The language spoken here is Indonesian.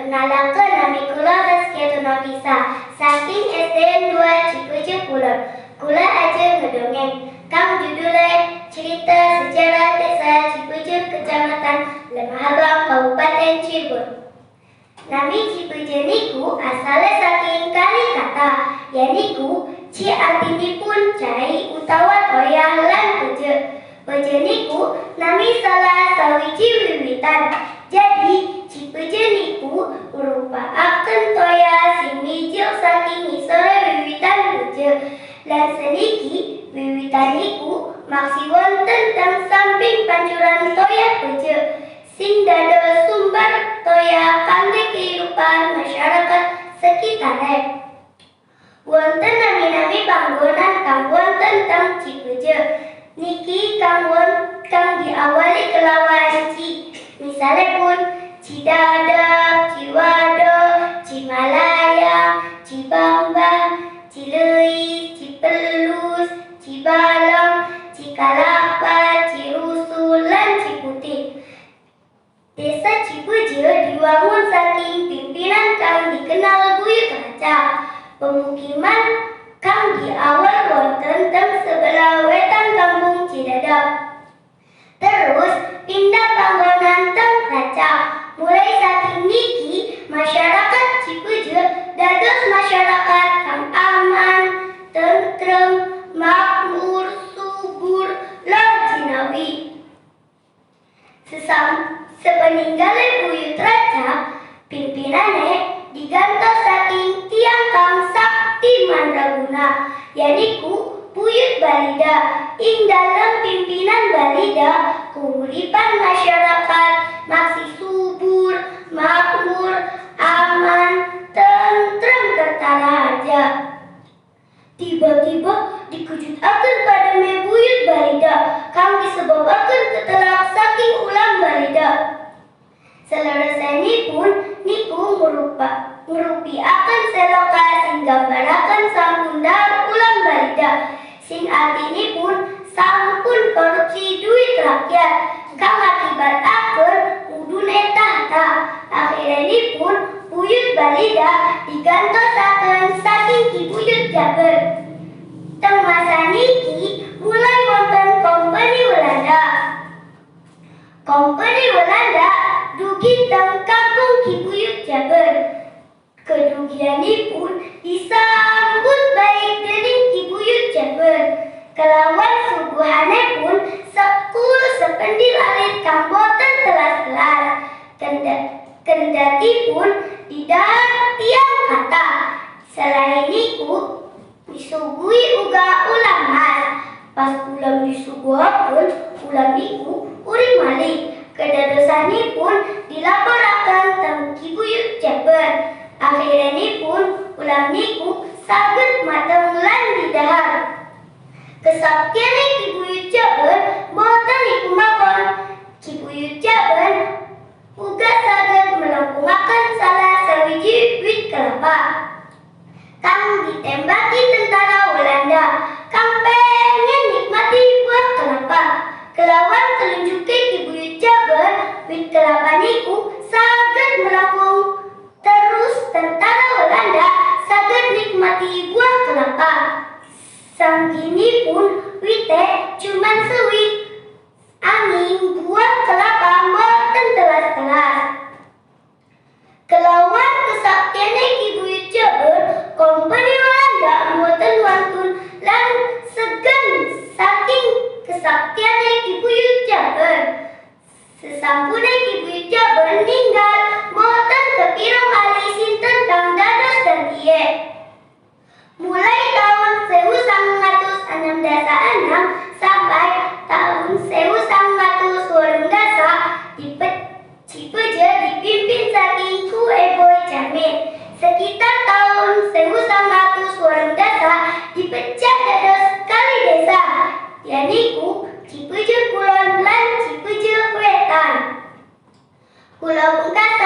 Perkenalkan nami kula Rizkyatun Nafisa saking SD 2 Cipuju Kulon. Kula aja ngedongeng kang judulnya cerita sejarah desa Cipuju Kecamatan Lemahabang Kabupaten Cirebon. Nami Cipuju niku asalnya saking kali kata yaniku ci artinipun cai utawa toya lan puja. Puja niku nami salah sawiji wiwitan. Jadi Cipuju niku merupakaken toya sing mijil saking ngisore wiwitan puja. Lan seniki wiwitan niku maksi wonten teng samping pancuran toya puja sing dados sumber toya kangge kehidupan masyarakat sekitare. Wonten nami-nami panggonan kang wonten teng Cipuju niki kang diawali kelawan ci. Misalnya pun Cidadap, Ciwadok, Cimalaya, Cibambang, Cileis, Cipelus, Cibalong, Cikalapa, Cirusul, lan Ciputih. Desa Cipuju diwangun saking pimpinan kang dikenal buyut raja. Pemukiman kang di awal wonten teng sebelah wetan kampung Cidadap. Terus pindah panggonan teng raja. Mulai saking niki masyarakat Cipuju dados masyarakat kang aman, tentrem, makmur, subur, lan jinawi. Sepeninggalnya buyut raja, pimpinannya digantos saking tiang kang sakti mandraguna, yaniku buyut Balida. Ing dalam pimpinan Balida, keuripan masyarakat masih subur, makmur, aman, tentrem kertara aja. Tiba-tiba dikejutaken pada buyut Balida kang disebabaken ketelak saking ulam Balida. Selesaiipun niku ngrupiaken seloka sing gambaraken sampundar ulam Balida sing artinipun sampun korupsi duit rakyat kang akibataken mudune tahta. Akhirenipun buyut Balida digantosaken saking Ki Buyut Jaber. Teng masa niki mulai wonten kompeni Belanda. Kompeni Belanda dugi teng kampung Ki Buyut Jaber. Kedugianipun disambut baik dening Ki Buyut Jaber. Kelawan suguhanipun sekul sependil alit kang boten telas-telas. Kendatipun didahar tiang kata. Selain niku disuguhi uga ulam mas. Pas ulam disuguhaken ulam niku uring malih. Kedadosanipun dilaporaken teng Ki Buyut Jaber. Akhirenipun ulam niku saged mateng lan didahar. Kesaktiane Ki Buyut Jaber boten niku mawon. Ki Buyut Jaber uga saged melengkungaken salah sawiji wit kelapa kang ditembaki tentara Belanda kang pengen nikmati buah kelapa. Kelawan telunjuke Ki Buyut Jaber, wit kelapa niku saged melengkung. Terus tentara Belanda saged nikmati buah kelapa. Sangkinipun wite cuman sewit. Angin buah kelapa boten telas-telas. Kelawan kesaktiane Ki Buyut Jaber, kompeni Belanda boten wantun lan segan saking kesaktiane Ki Buyut Jaber. Sesampune Ki Buyut Jaber ninggal boten kepirang kali sinten kang dados gantiye. Mulai tahun 1966 sampai tahun 1980 Cipuju dipimpin saking Ku Eboy Jamin. Sekitar tahun 1980 dipecah dados kali desa, yaniku Cipuju Kulon lan Cipuju Wetan. Kula pungkasan